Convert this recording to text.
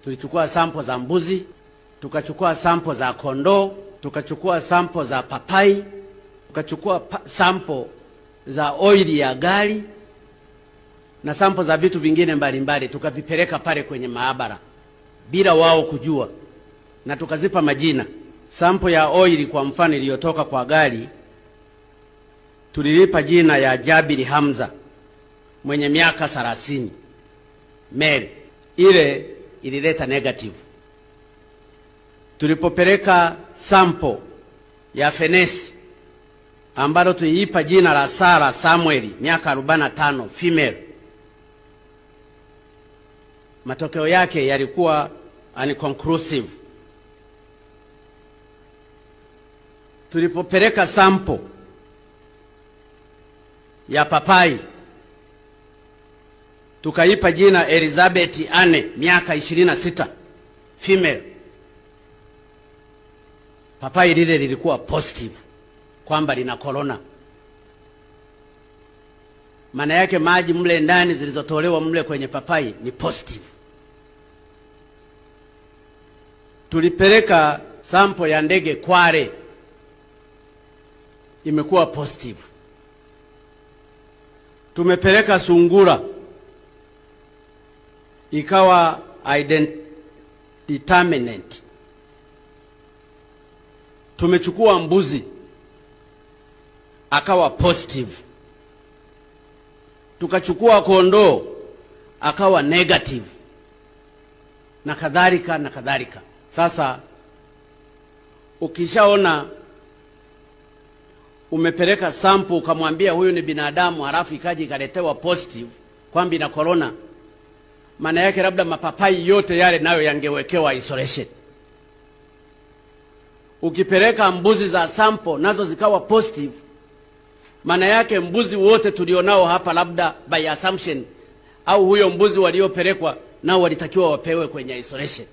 Tulichukua sample za mbuzi, tukachukua sample za kondoo, tukachukua sample za papai, tukachukua sample za oili ya gari na sample za vitu vingine mbalimbali, tukavipeleka pale kwenye maabara bila wao kujua, na tukazipa majina. Sample ya oili kwa mfano iliyotoka kwa gari tulilipa jina ya Jabiri Hamza mwenye miaka 30, male. Ile ilileta negative. Tulipopeleka sample ya fenesi ambalo tuliipa jina la Sara Samuel miaka 45, female, matokeo yake yalikuwa unconclusive. Tulipopeleka sample ya papai tukaipa jina Elizabeth Anne miaka 26, female, papai lile lilikuwa positive kwamba lina corona. Maana yake maji mle ndani zilizotolewa mle kwenye papai ni positive. Tulipeleka sample ya ndege Kware, imekuwa positive. Tumepeleka sungura, ikawa determinant. Tumechukua mbuzi, akawa positive. Tukachukua kondoo, akawa negative, na kadhalika na kadhalika. Sasa ukishaona umepeleka sample ukamwambia huyu ni binadamu, halafu ikaji ikaletewa positive kwamba ina corona, maana yake labda mapapai yote yale nayo yangewekewa isolation. Ukipeleka mbuzi za sample nazo zikawa positive, maana yake mbuzi wote tulionao hapa labda by assumption, au huyo mbuzi waliopelekwa nao walitakiwa wapewe kwenye isolation.